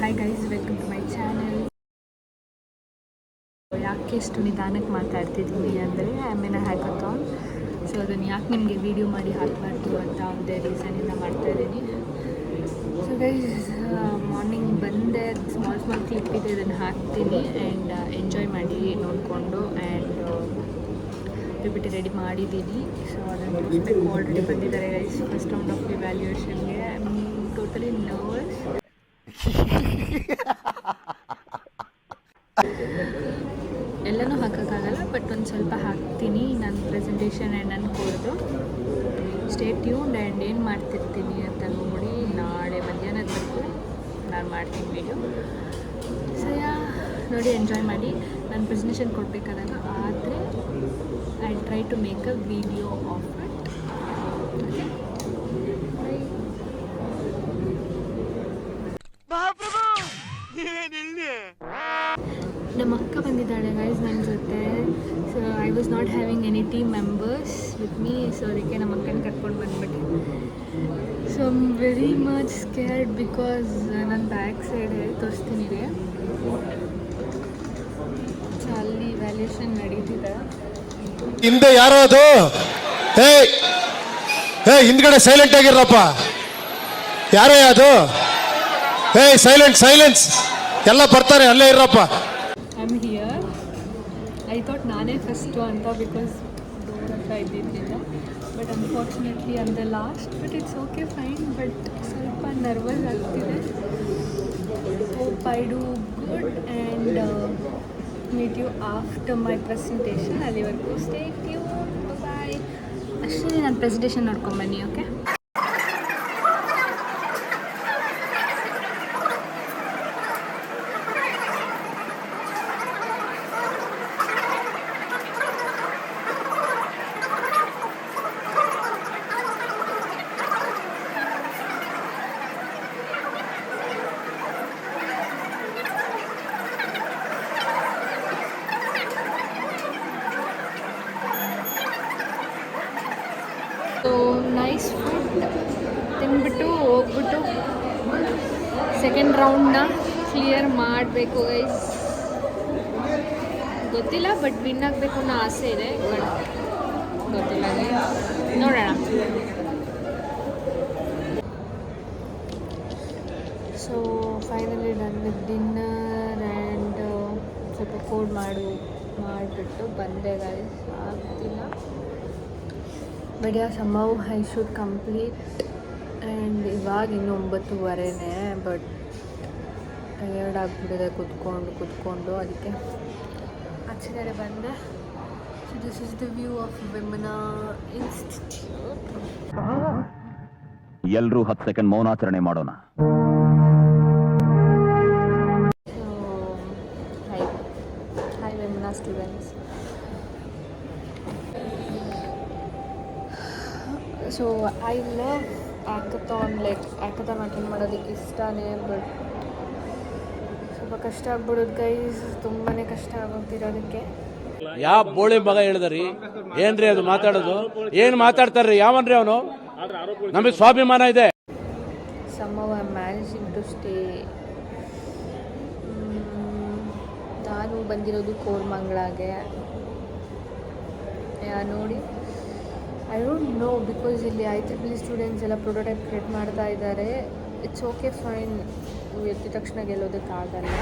Hi guys, welcome to my channel. ಯಾಕೆ ಇಷ್ಟು ನಿಧಾನಕ್ಕೆ ಮಾತಾಡ್ತಿದ್ದೀನಿ ಅಂದರೆ ಐ ಮೀನ್ ಹ್ಯಾಕಥಾನ್. ಸೊ ಅದನ್ನು ಯಾಕೆ ನಿಮಗೆ ವೀಡಿಯೋ ಮಾಡಿ ಹಾಕಬಾರ್ದು ಅಂತ ಒಂದೇ ರೀಸನಿಂದ ಮಾಡ್ತಾಯಿದ್ದೀನಿ. ಸೊ ಗೈಸ್, ಮಾರ್ನಿಂಗ್ ಬಂದೆ, ಸ್ಮಾಲ್ ಕ್ಲಿಪ್ ಇದೆ, ಇದನ್ನು ಹಾಕ್ತೀನಿ ಆ್ಯಂಡ್ ಎಂಜಾಯ್ ಮಾಡಿ ನೋಡಿಕೊಂಡು. ಆ್ಯಂಡ್ ಬಿಟ್ಟು ರೆಡಿ ಮಾಡಿದ್ದೀನಿ. ಸೊ ಅದನ್ನು ತೋರಿಸ್ಬೇಕು. ಆಲ್ರೆಡಿ ಬಂದಿದ್ದಾರೆ ಗೈಸ್ ಫಸ್ಟ್ ರೌಂಡ್ ಆಫ್ ಇವ್ಯಾಲ್ಯೂಯೇಷನ್ಗೆ. I am totally nervous. ಎಲ್ಲನೂ ಹಾಕೋಕ್ಕಾಗಲ್ಲ, ಬಟ್ ಒಂದು ಸ್ವಲ್ಪ ಹಾಕ್ತೀನಿ ನನ್ನ ಪ್ರೆಸೆಂಟೇಷನ್ ಆ್ಯಂಡ್ ನನ್ನ ಕೋರ್ದು. ಸ್ಟೇ ಟ್ಯೂನ್ಡ್ ಆ್ಯಂಡ್ ಏನು ಮಾಡ್ತಿರ್ತೀನಿ ಅಂತ ನೋಡಿ. ನಾಳೆ ಮಧ್ಯಾಹ್ನದವರೆಗೂ ನಾನು ಮಾಡ್ತೀನಿ ವೀಡಿಯೋ. ಸೊ ನೋಡಿ, ಎಂಜಾಯ್ ಮಾಡಿ. ನಾನು ಪ್ರೆಸೆಂಟೇಷನ್ ಕೊಡಬೇಕಾದಾಗ ಆದರೆ I try to make a video of it. Okay, ನಮ್ಮ ಅಕ್ಕ ಬಂದಿದ್ದಾಳೆ ಗೈಸ್ ನನ್ನ ಜೊತೆ. So I was not having any team members with me. So ಅದಕ್ಕೆ ನಮ್ಮ ಅಕ್ಕನ ಕರ್ಕೊಂಡು ಬಂದ್ಬಿಟ್ಟೆ. So I am very much scared because ನನ್ನ ಬ್ಯಾಕ್ ಸೈಡ್ ತೋರಿಸ್ತೀನಿ ಇದೆ. ಸೊ ಅಲ್ಲಿ ವ್ಯಾಲ್ಯೂಷನ್ ನಡೀತಿದೆ. ಹಿಂದೆ ಯಾರೋ ಅದು ಹಿಂದ್ಗಡೆ ಸೈಲೆಂಟ್ ಆಗಿರಪ್ಪ. ಯಾರೇ ಅದು? ಸೈಲೆನ್ಸ್ ಎಲ್ಲ ಬರ್ತಾರೆ, ಅಲ್ಲೇ ಇರಪ್ಪ. I am here. I thought ನಾನೇ ಫಸ್ಟು ಅಂತ, ಬಿಕಾಸ್ ಡೋರ್ ಹತ್ರ ಇದ್ದಿದ್ದಿಲ್ಲ. But unfortunately I am the last. But it's okay, fine. But ಸ್ವಲ್ಪ ನರ್ವಸ್ ಆಗ್ತಿದೆ. Hope I do good and meet you after my presentation. ಅಲ್ಲಿವರೆಗೂ stay tuned. Bye. ಅಷ್ಟೇ, ನಾನು presentation ನೋಡ್ಕೊಂಬನ್ನಿ. ಓಕೆ, ಸೊ ನೈಸ್ ಫುಡ್ ತಿಂದ್ಬಿಟ್ಟು ಹೋಗ್ಬಿಟ್ಟು ಸೆಕೆಂಡ್ ರೌಂಡ್ನ clear ಮಾಡಬೇಕು ಗೈಸ್. ಗೊತ್ತಿಲ್ಲ, ಬಟ್ ವಿನ್ ಆಗಬೇಕು ಅನ್ನೋ ಆಸೆ ಇದೆ. ಬಟ್ ಗೊತ್ತಿಲ್ಲ ಗೈಸ್, ನೋಡೋಣ. ಸೊ ಫೈನಲಿ ನನ್ನ ಡಿನ್ನರ್ ಆ್ಯಂಡ್ ಸ್ವಲ್ಪ ಕೋಡ್ ಮಾಡಿಬಿಟ್ಟು ಬಂದೆ ಗೈಸ್. ಆಗ್ತಿಲ್ಲ, but somehow I should complete. And ಇವಾಗ ಇನ್ನೂ 9:30ನೇ. ಬಟ್ ಟಯರ್ಡ್ ಆಗಿಬಿಟ್ಟಿದೆ ಕೂತ್ಕೊಂಡು ಅದಕ್ಕೆ ಆಚೆ ಕಡೆ ಬಂದೆ. So this is the view of Vemana institute. ಎಲ್ಲರೂ 10 ಸೆಕೆಂಡ್ ಮೌನಾಚರಣೆ ಮಾಡೋಣ. So hi Vemana students. So I love hackathon. Hackathon attend ಮಾಡೋದಕ್ಕೆ ಇಷ್ಟನೇ. ಬಟ್ ಸ್ವಲ್ಪ ಕಷ್ಟ ಆಗ್ಬಿಡೋದು ಗೈಸ್, ತುಂಬಾ ಕಷ್ಟ ಆಗೋಗ್ತಿರೋದಕ್ಕೆ. ಯಾವ ಬೋಳಿ ಮಗ ಹೇಳಿದ್ರಿ? ಏನ್ರಿ ಅದು ಮಾತಾಡೋದು? ಏನ್ ಮಾತಾಡ್ತಾರ್ರಿ? ಯಾವನ್ರಿ ಅವನು? ನಮಗೆ ಸ್ವಾಭಿಮಾನ ಇದೆ. somehow I'm managing to stay. ನಾನು ಬಂದಿರೋದು ಕೋರ್ಮಂಗ್ಳಾಗೆ. ನೋಡಿ, ಐ ಡೋಂಟ್ ನೋ, ಬಿಕಾಸ್ ಇಲ್ಲಿ IEEE ಸ್ಟೂಡೆಂಟ್ಸ್ ಎಲ್ಲ ಪ್ರೋಟೋಟೈಪ್ ಕ್ರಿಯೇಟ್ ಮಾಡ್ತಾ ಇದ್ದಾರೆ. It's okay, fine. ಎದ್ದ ತಕ್ಷಣ ಗೆಲ್ಲೋದಕ್ಕಾಗಲ್ಲ.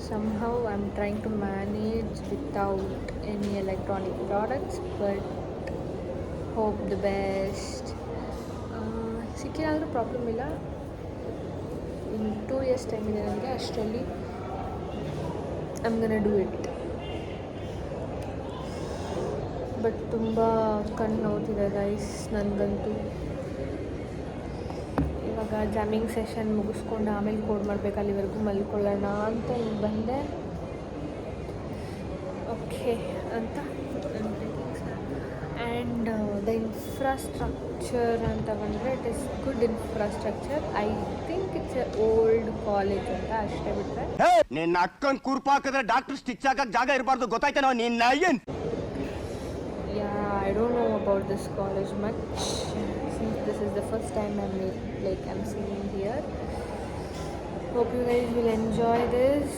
somehow I'm trying to manage without any electronic products, but hope the best. ಸಿಕ್ಕಿನಾದರೂ ಪ್ರಾಬ್ಲಮ್ ಇಲ್ಲ. ಇನ್ 2 years ಟೈಮ್ ಇದೆ ನನಗೆ. ಅಷ್ಟರಲ್ಲಿ I'm gonna do it. But ತುಂಬ ಕಣ್ಣು ನೋವ್ತಿದೆ ಗೈಸ್ ನನಗಂತೂ. ಇವಾಗ ಜಾಮಿಂಗ್ ಸೆಷನ್ ಮುಗಿಸ್ಕೊಂಡು ಆಮೇಲೆ ಕೋಡ್ ಮಾಡಬೇಕು. ಅಲ್ಲಿವರೆಗೂ ಮಲ್ಕೊಳ್ಳೋಣ ಅಂತ ಇಲ್ಲಿ ಬಂದೆ. ಓಕೆ ಅಂತ. ಆ್ಯಂಡ್ ದ ಇನ್ಫ್ರಾಸ್ಟ್ರಕ್ಚರ್ ಅಂತ ಬಂದರೆ it is good infrastructure. I think it's A old college ಅಂತ ಅಷ್ಟೇ ಬಿಟ್ಟರೆ. ನಿನ್ನ ಅಕ್ಕನ ಕುರ್ಪಾಕಿದ್ರೆ ಡಾಕ್ಟರ್ ಸ್ಟಿಚ್ ಹಾಕಕ್ಕೆ ಜಾಗ ಇರಬಾರ್ದು, ಗೊತ್ತಾಯ್ತೇನೋ ನಿನ್ನ ಏನು? I don't know about this college much since this is the first time I'm seeing here. Hope you guys will enjoy this.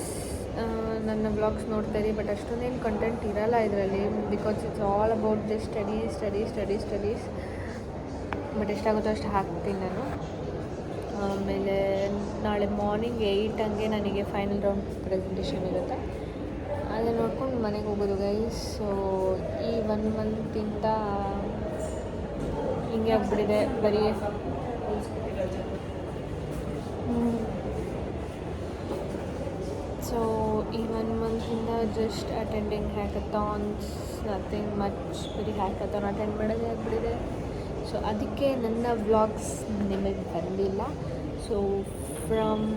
ನನ್ನ ವ್ಲಾಗ್ಸ್ ನೋಡ್ತಾರೆ, ಬಟ್ ಅಷ್ಟೊಂದೇನು ಕಂಟೆಂಟ್ ಇರಲ್ಲ ಇದರಲ್ಲಿ, because it's all about just studies. But ಎಷ್ಟಾಗುತ್ತೋ ಅಷ್ಟು ಹಾಕ್ತೀನಿ ನಾನು. ಆಮೇಲೆ ನಾಳೆ ಮಾರ್ನಿಂಗ್ 8 ಹಂಗೆ ನನಗೆ ಫೈನಲ್ ರೌಂಡ್ ಪ್ರೆಸೆಂಟೇಷನ್ ಇರುತ್ತೆ. ಅದನ್ನು ನೋಡ್ಕೊಂಡು ಮನೆಗೆ ಹೋಗೋದು ಗೈಸ್. ಸೊ ಈ 1 ಮಂತಿಂದ ಹಿಂಗೆ ಆಗ್ಬಿಟ್ಟಿದೆ ಬರೀ. ಸೊ ಈ 1 ಮಂತಿಂದ just attending hackathons, nothing much, ಬರೀ ಹ್ಯಾಕಥಾನ್ ಅಟೆಂಡ್ ಮಾಡೋದೇ ಆಗ್ಬಿಟ್ಟಿದೆ. ಸೊ ಅದಕ್ಕೆ ನನ್ನ ವ್ಲಾಗ್ಸ್ ನಿಮಗೆ ಬಂದಿಲ್ಲ. ಸೊ ಫ್ರಮ್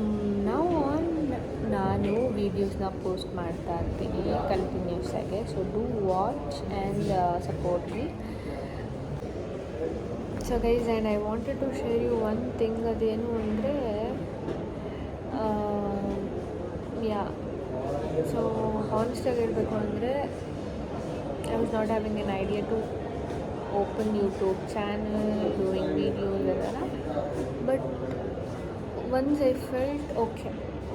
ನೌ ಆನ್ ನಾನು ವೀಡಿಯೋಸ್ನ ಪೋಸ್ಟ್ ಮಾಡ್ತಾ ಇರ್ತೀನಿ ಕಂಟಿನ್ಯೂಸ್ ಆಗಿ. So do watch and support me. So guys, and I wanted to share you one thing. ಅದೇನು ಅಂದರೆ ಸೊ ಹಾನೆಸ್ಟಾಗಿ ಹೇಳಬೇಕು ಅಂದರೆ I was not having an idea to open YouTube channel, doing videos etc. But once I felt okay,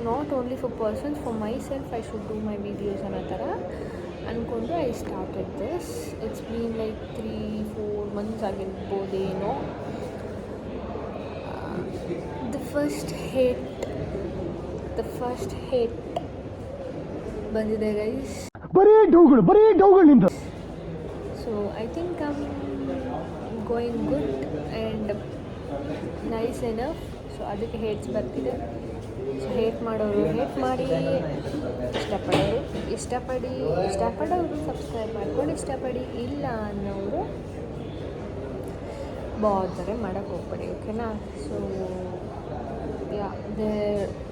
not only for persons, for myself I should do my videos another ankondu I started this. It's been like 3-4 months agirboದೇನೋ. The first hate ಬಂದಿದೆ guys. ಬರೀ ಡೌಗಳು ನಿಂದ. So I think I'm going good and nice enough. So ಅದಕ್ಕೆ hates ಬರ್ತಿದೆ. So hate ಮಾಡೋರು hate ಮಾಡಿ, ಇಷ್ಟಪಡೋರು subscribe ಮಾಡ್ಕೊಂಡು ಇಷ್ಟಪಡಿ, ಇಲ್ಲ ಅನ್ನೋರು ಬಾದರೆ ಮಾಡೋಕ್ಕೆ ಹೋಗ್ಬೇಡಿ, ಓಕೆನಾ? So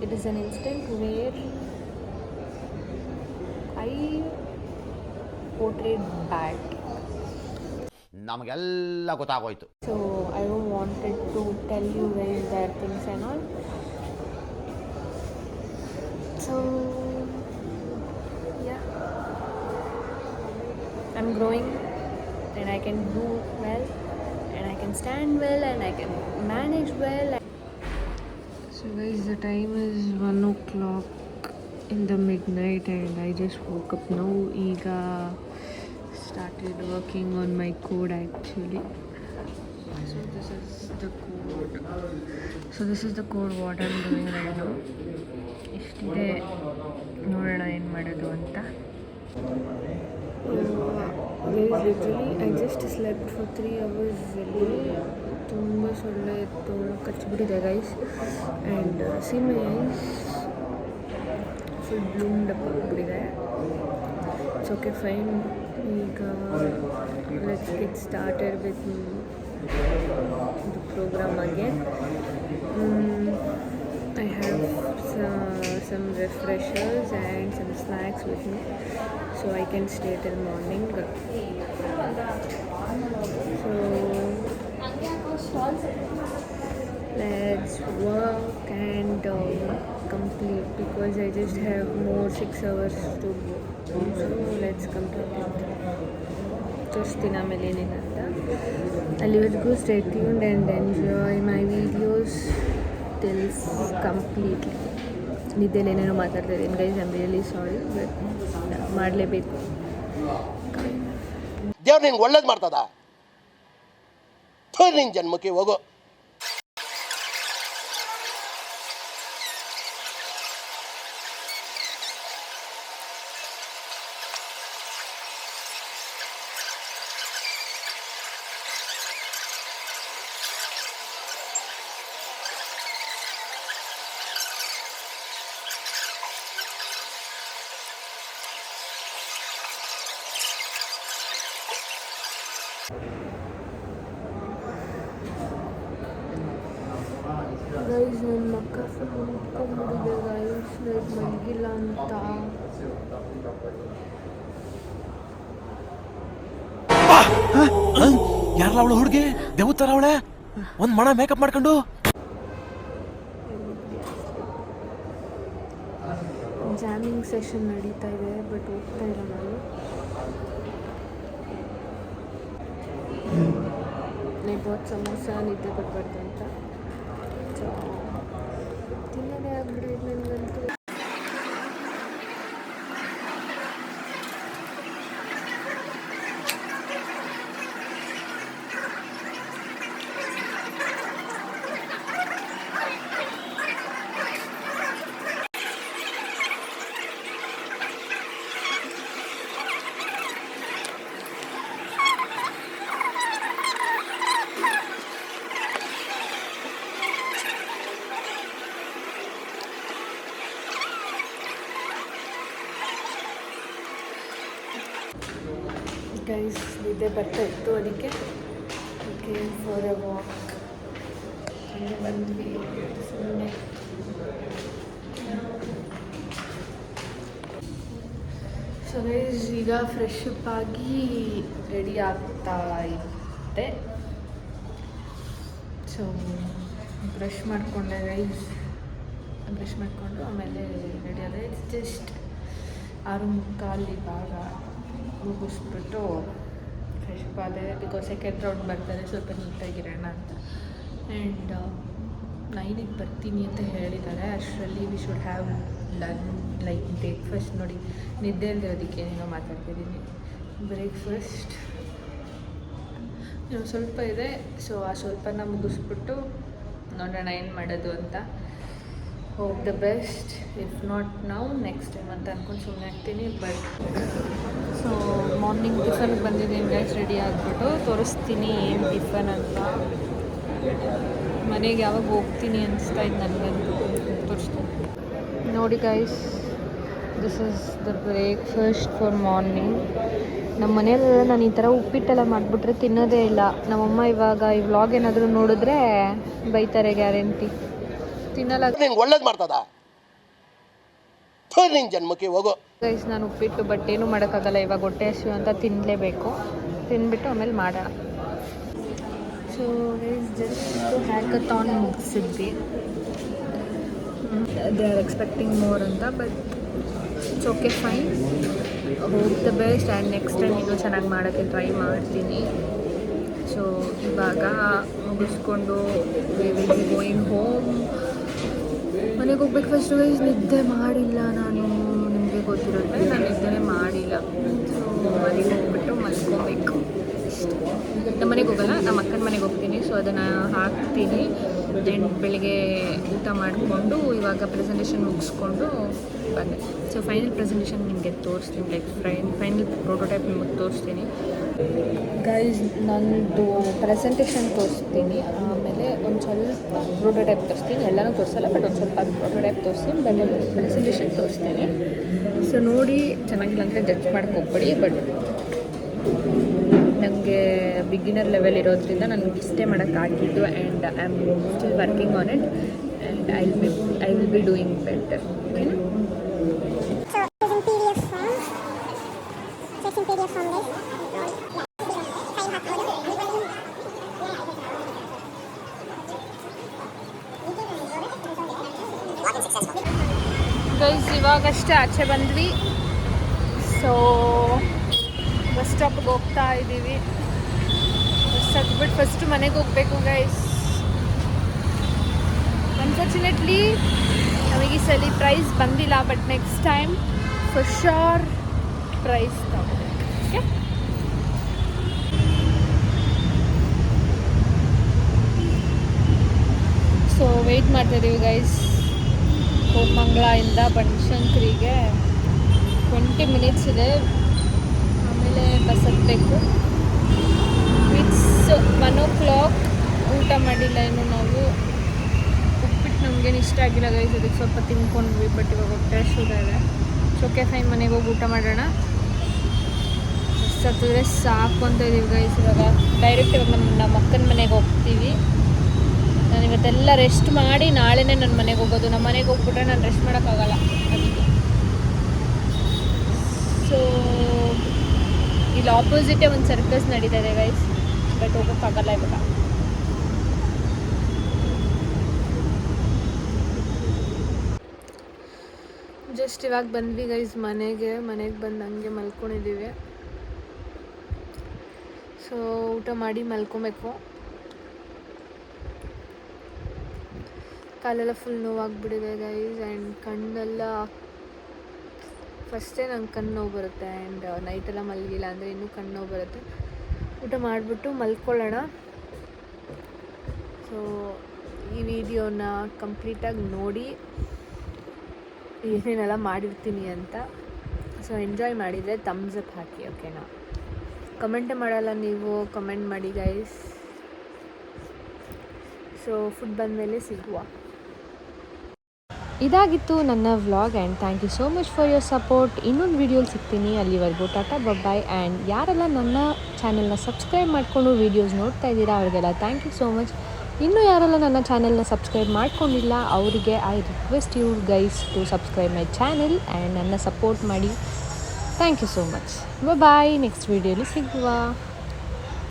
it is an instant where I portrayed bad. ನಮಗೆಲ್ಲ ಗೊತ್ತಾಗೋಯ್ತು. So I wanted to tell you guys that things and all. So yeah, I'm growing and I can do well and I can stand well and I can manage well. So guys, the time is 1 o'clock in the midnight and I just woke up now. Ega started working on my code actually. So this is the code what I'm doing right now. ಇಷ್ಟಿದೆ, ನೋಡೋಣ ಏನು ಮಾಡೋದು ಅಂತ. Literally I just slept for 3 hours ಅಲ್ಲಿ. ತುಂಬ ಸೊಳ್ಳೆ ಇತ್ತು, ಕಚ್ಚಿಬಿಟ್ಟಿದೆ guys. And ಸೀಮೆ ಫುಲ್ ಬ್ಲೂಮ್ಡ್ ಅಪ್ ಆಗಿಬಿಟ್ಟಿದೆ. It's okay, fine. ಈಗ let's get started with the program again. I have some refreshers and some snacks with me so I can stay till morning. So let's work and complete, because I just have more 6 hours to go. So let's complete it. ತೋರಿಸ್ತೀನಿ ಆಮೇಲೆ ಏನೇನಂತ. ಅಲ್ಲಿವರೆಗೂ stay tuned and enjoy my videos till completely. ನಿದ್ದೆಲಿ ಏನೇನೋ ಮಾತಾಡ್ತಾ ಇದ್ದೀನಿ guys, I am really sorry, but ಮಾಡಲೇಬೇಕು. ದೇವ್ರು ನಿನ್ಗೆ ಒಳ್ಳೇದು ಮಾಡ್ತದ, ನಿನ್ನ ಜನ್ಮಕ್ಕೆ ಹೋಗೋ. ಗೈಸ್, ನನ್ನ ಮಕ್ಕ ಫುಲ್ ಉಟ್ಕೊಂಡ್ಬಿಟ್ಟಿದೆ ಗೈಸ್, ಲೈಕ್ ಮಲಗಿಲ್ಲ ಅಂತ. ಯಾರಲ್ಲ ಅವಳು ಹುಡುಗಿ ದೇವತರ ಅವಳೆ, ಒಂದ್ ಮಣ ಮೇಕಪ್ ಮಾಡ್ಕೊಂಡು. ಜಾಮಿಂಗ್ ಸೆಷನ್ ನಡೀತಾ ಇದೆ, ಬಟ್ ಹೋಗ್ತಾ ಇಲ್ಲ ನಾನು. नहीं बहुत समोसा निद्ದೆ ಬರಬಾರ್ದು ಅಂತ ಸೊ ತಿನ್ನೋದೇ ಆಗ್ಬಿಡೋದು ನನಗಂತೂ. ಗೈಸ್ ನಿದ್ದೆ ಬರ್ತಾ ಇತ್ತು, ಅದಕ್ಕೆ ಕೇಮ್ ಫಾರ್ ಎ ವಾಕ್ ಹಂಗೆ ಬಂದ್ವಿ ಸುಮ್ಮನೆ. ಸೊ ಗೈಸ್ ಈಗ ಫ್ರೆಶ್ ಅಪ್ ಆಗಿ ರೆಡಿ ಆಗ್ತಾ ಇದ್ದೆ. ಸೊ ಬ್ರಷ್ ಮಾಡಿಕೊಂಡೆ ಗೈಸ್, ಬ್ರಷ್ ಮಾಡಿಕೊಂಡು ಆಮೇಲೆ ರೆಡಿ ಆದೆ. ಜಸ್ಟ್ 6:45 ಇವಾಗ ಮುಗಿಸ್ಬಿಟ್ಟು ಫ್ರೆಶ್ ಅಪ್ ಆದೆ. ಬಿಕಾಸ್ ಸೆಕೆಂಡ್ ರೌಂಡ್ ಬರ್ತಾರೆ, ಸ್ವಲ್ಪ ನೀಟಾಗಿರೋಣ ಅಂತ. ಆ್ಯಂಡ್ 9ಗೆ ಬರ್ತೀನಿ ಅಂತ ಹೇಳಿದ್ದಾರೆ. ಅಷ್ಟರಲ್ಲಿ we should have like breakfast. ನೋಡಿ ನಿದ್ದೆ ಇಲ್ದಿರೋದಕ್ಕೆ ಏನೇನೋ ಮಾತಾಡ್ತಿದ್ದೀನಿ. ಬ್ರೇಕ್ಫಾಸ್ಟ್ ಸ್ವಲ್ಪ ಇದೆ, ಸೊ ಆ ಸ್ವಲ್ಪನ ಮುಗಿಸ್ಬಿಟ್ಟು ನೋಡೋಣ ಏನು ಮಾಡೋದು ಅಂತ. Hope the best, if not now next time ಅಂತ ಅಂದ್ಕೊಂಡು ಸುಮ್ಮನೆ ಆಗ್ತೀನಿ. ಬಟ್ ಸೊ ಮಾರ್ನಿಂಗ್ ಟಿಫನ್ಗೆ ಬಂದಿದ್ದೀನಿ ಗೈಸ್, ರೆಡಿ ಆಗಿಬಿಟ್ಟು ತೋರಿಸ್ತೀನಿ ಏನು ಟಿಫನ್ ಅಂತ. ಮನೆಗೆ ಯಾವಾಗ ಹೋಗ್ತೀನಿ ಅನಿಸ್ತಾ ಇದ್ದು ನನಗಂತೂ, ತೋರಿಸ್ತೀನಿ ನೋಡಿ guys. This is the breakfast for morning. ನಮ್ಮ ಮನೆಯಲ್ಲೆಲ್ಲ ನಾನು ಈ ಥರ ಉಪ್ಪಿಟ್ಟೆಲ್ಲ ಮಾಡಿಬಿಟ್ರೆ ತಿನ್ನೋದೇ ಇಲ್ಲ. ನಮ್ಮಮ್ಮ ಇವಾಗ ಈ ವ್ಲಾಗ್ ಏನಾದರೂ ನೋಡಿದ್ರೆ ಬೈತಾರೆ ಗ್ಯಾರಂಟಿ, ತಿನ್ನಲ್ಲ. ನಿಂಗೆ ಒಳ್ಳೇದು ಮಾಡ್ತದ ನಿನ್ನ ಜನ್ಮಕ್ಕೆ ಹೋಗೋ. ಗೈಸ್ ನಾನು ಉಪ್ಪಿಟ್ಟು ಬಟ್ ಏನೂ ಮಾಡೋಕ್ಕಾಗಲ್ಲ, ಇವಾಗ ಹೊಟ್ಟೆ ಹಸಿವು ಅಂತ ತಿನ್ನಲೇಬೇಕು. ತಿಂದ್ಬಿಟ್ಟು ಆಮೇಲೆ ಮಾಡೋಣ. ಸೊ ಗೈಸ್ ಜಸ್ಟ್ ಹ್ಯಾಕಥಾನ್ ಮುಗಿಸಿದ್ವಿ. ದೇ ಆರ್ ಎಕ್ಸ್ಪೆಕ್ಟಿಂಗ್ ಮೋರ್ ಅಂತ, but it's okay fine. Hope the best. And next time ಇನ್ನೂ ಚೆನ್ನಾಗಿ ಮಾಡೋಕ್ಕೆ ಟ್ರೈ ಮಾಡ್ತೀನಿ. ಸೊ ಇವಾಗ ಮುಗಿಸ್ಕೊಂಡು we will be going home. ಮನೆಗೆ ಹೋಗ್ಬೇಕು. ಫಸ್ಟ್ ವೈಸ್ ನಿದ್ದೆ ಮಾಡಿಲ್ಲ ನಾನು, ನಿಮಗೆ ಗೊತ್ತಿರುತ್ತೆ ನಾನು ನಿದ್ದೆನೇ ಮಾಡಿಲ್ಲ. ಸೊ ಮನೆಗೆ ಹೋಗ್ಬಿಟ್ಟು ಮಲ್ಕೋಬೇಕು. ನಮ್ಮ ಮನೆಗೆ ಹೋಗಲ್ಲ, ನಮ್ಮ ಅಕ್ಕನ ಮನೆಗೆ ಹೋಗ್ತೀನಿ. ಸೊ ಅದನ್ನು ಹಾಕ್ತೀನಿ. ಆ್ಯಂಡ್ ಬೆಳಗ್ಗೆ ಊಟ ಮಾಡಿಕೊಂಡು ಇವಾಗ ಪ್ರೆಸೆಂಟೇಷನ್ ಮುಗಿಸ್ಕೊಂಡು ಬಂದೆ. ಸೊ ಫೈನಲ್ ಪ್ರೆಸೆಂಟೇಷನ್ ನಿಮಗೆ ತೋರಿಸ್ತೀನಿ, ಲೈಕ್ ಫೈನಲ್ ಪ್ರೋಟೋಟೈಪ್ ನಿಮಗೆ ತೋರಿಸ್ತೀನಿ ಗೈಸ್. ನನ್ನದು ಪ್ರೆಸೆಂಟೇಷನ್ ತೋರಿಸ್ತೀನಿ, ಆಮೇಲೆ ಒಂದು ಸ್ವಲ್ಪ ಪ್ರೋಟೋಟೈಪ್ ತೋರಿಸ್ತೀನಿ. ಎಲ್ಲನೂ ತೋರಿಸಲ್ಲ, ಬಟ್ ಒಂದು ಸ್ವಲ್ಪ ಅದು ಪ್ರೋಟೋಟೈಪ್ ತೋರಿಸ್ತೀನಿ, ಬಟ್ ಪ್ರೆಸೆಂಟೇಷನ್ ತೋರಿಸ್ತೀನಿ. ಸೊ ನೋಡಿ, ಚೆನ್ನಾಗಿಲ್ಲ ಅಂದರೆ ಜಡ್ಜ್ ಮಾಡೋಕ್ಕೆ ಹೋಗ್ಬೇಡಿ. ಬಟ್ ನನಗೆ ಬಿಗಿನರ್ ಲೆವೆಲ್ ಇರೋದ್ರಿಂದ ನನಗೆ ಇಷ್ಟೇ ಮಾಡೋಕ್ಕಾಗಿದ್ದು. And I am still working on it, and I will be doing better. ಓಕೆನಾ? ಗೈಸ್ ಇವಾಗಷ್ಟೇ ಆಚೆ ಬಂದ್ವಿ. ಸೊ ಬಸ್ ಸ್ಟಾಪ್ಗೆ ಹೋಗ್ತಾ ಇದ್ದೀವಿ. ಬಸ್ ಹತ್ಬಿಟ್ಟು ಫಸ್ಟು ಮನೆಗೆ ಹೋಗಬೇಕು ಗೈಸ್. ಅನ್ಫಾರ್ಚುನೇಟ್ಲಿ ನಮಗೆ ಈ ಸಲ ಪ್ರೈಸ್ ಬಂದಿಲ್ಲ, but next time for sure prize ತಗೋಬೇಕು. ಓಕೆ, ಸೊ ವೆಯ್ಟ್ ಮಾಡ್ತಾಯಿದ್ದೀವಿ ಗೈಸ್. ಕೋಮಂಗ್ಲಿಂದ ಬನಶಂಕರಿಗೆ 20 ಮಿನಿಟ್ಸ್ ಇದೆ, ಆಮೇಲೆ ಬಸ್ ಹತ್ತಬೇಕು. It's 1 o'clock. ಊಟ ಮಾಡಿಲ್ಲ ಇನ್ನು ನಾವು. ಉಪ್ಪಿಟ್ಟು ನಮಗೇನು ಇಷ್ಟ ಆಗಿಲ್ಲ ಗೈಸ್, ಅದಕ್ಕೆ ಸ್ವಲ್ಪ ತಿನ್ಕೊಂಡ್ವಿ. ಬಟ್ ಇವಾಗ ಹೊಟ್ಟೆ ಹಸಿವಿದೆ. ಓಕೆ ಫೈನ್, ಮನೆಗೆ ಹೋಗಿ ಊಟ ಮಾಡೋಣ. ಬಸ್ ಹತ್ತಿದ್ರೆ ಸಾಕು ಅಂತ ಇದೀವಿ ಗೈಸ್. ಇವಾಗ ಡೈರೆಕ್ಟ್ ಇವಾಗ ನಮ್ಮ ಅಕ್ಕನ ಮನೆಗೆ ಹೋಗ್ತೀವಿ. ನಾನು ಇವತ್ತೆಲ್ಲ ರೆಸ್ಟ್ ಮಾಡಿ ನಾಳೆನೇ ನನ್ನ ಮನೆಗೆ ಹೋಗೋದು. ನಮ್ಮ ಮನೆಗೆ ಹೋಗ್ಬಿಟ್ರೆ ನಾನು ರೆಸ್ಟ್ ಮಾಡೋಕ್ಕಾಗಲ್ಲ, ಅದಕ್ಕೆ. ಸೊ ಇಲ್ಲಿ ಆಪೋಸಿಟೇ ಒಂದು ಸರ್ಕಸ್ ನಡೀತಾ ಇದೆ ಗೈಸ್, ಬಟ್ ಹೋಗೋಕ್ಕಾಗಲ್ಲ ಇವಾಗ. ಜಸ್ಟ್ ಇವಾಗ ಬಂದ್ವಿ ಗೈಸ್ ಮನೆಗೆ ಬಂದು ಹಂಗೆ ಮಲ್ಕೊಂಡಿದ್ದೀವಿ. ಸೊ ಊಟ ಮಾಡಿ ಮಲ್ಕೊಬೇಕು. ಕಾಲೆಲ್ಲ ಫುಲ್ ನೋವಾಗ್ಬಿಟ್ಟಿದೆ ಗೈಸ್. ಆ್ಯಂಡ್ ಕಣ್ಣೆಲ್ಲ ಫಸ್ಟೇ ನಂಗೆ ಕಣ್ಣು ನೋವು ಬರುತ್ತೆ. ಆ್ಯಂಡ್ ನೈಟೆಲ್ಲ ಮಲಗಿಲ್ಲ ಅಂದರೆ ಇನ್ನೂ ಕಣ್ಣು ನೋವು ಬರುತ್ತೆ. ಊಟ ಮಾಡಿಬಿಟ್ಟು ಮಲ್ಕೊಳ್ಳೋಣ. ಸೊ ಈ ವಿಡಿಯೋನ ಕಂಪ್ಲೀಟಾಗಿ ನೋಡಿ ಏನೇನೆಲ್ಲ ಮಾಡಿರ್ತೀನಿ ಅಂತ. ಸೊ ಎಂಜಾಯ್ ಮಾಡಿದರೆ ಥಮ್ಸ್ ಅಪ್ ಹಾಕಿ, ಓಕೆನಾ? ಕಮೆಂಟೇ ಮಾಡಲ್ಲ ನೀವು, ಕಮೆಂಟ್ ಮಾಡಿ ಗೈಸ್. ಸೊ ಫುಡ್ ಬಂದಮೇಲೆ ಸಿಗುವ. ಇದಾಗಿತ್ತು ನನ್ನ vlog and thank you so much for your support. ಇನ್ನೊಂದು ವೀಡಿಯೋಲಿ ಸಿಗ್ತೀನಿ. ಅಲ್ಲಿವರೆಗೂ ಟಾಟಾ ಬಾಯ್. ಆ್ಯಂಡ್ ಯಾರೆಲ್ಲ ನನ್ನ ಚಾನೆಲ್ನ ಸಬ್ಸ್ಕ್ರೈಬ್ ಮಾಡಿಕೊಂಡು ವೀಡಿಯೋಸ್ ನೋಡ್ತಾ ಇದ್ದೀರಾ ಅವ್ರಿಗೆಲ್ಲ ಥ್ಯಾಂಕ್ ಯು ಸೋ ಮಚ್. ಇನ್ನೂ ಯಾರೆಲ್ಲ ನನ್ನ ಚಾನೆಲ್ನ ಸಬ್ಸ್ಕ್ರೈಬ್ ಮಾಡ್ಕೊಂಡಿಲ್ಲ ಅವರಿಗೆ I request you guys to subscribe my channel and ನನ್ನ ಸಪೋರ್ಟ್ ಮಾಡಿ. Thank you so much. Bye. Next ವೀಡಿಯೋಲಿ ಸಿಗುವ.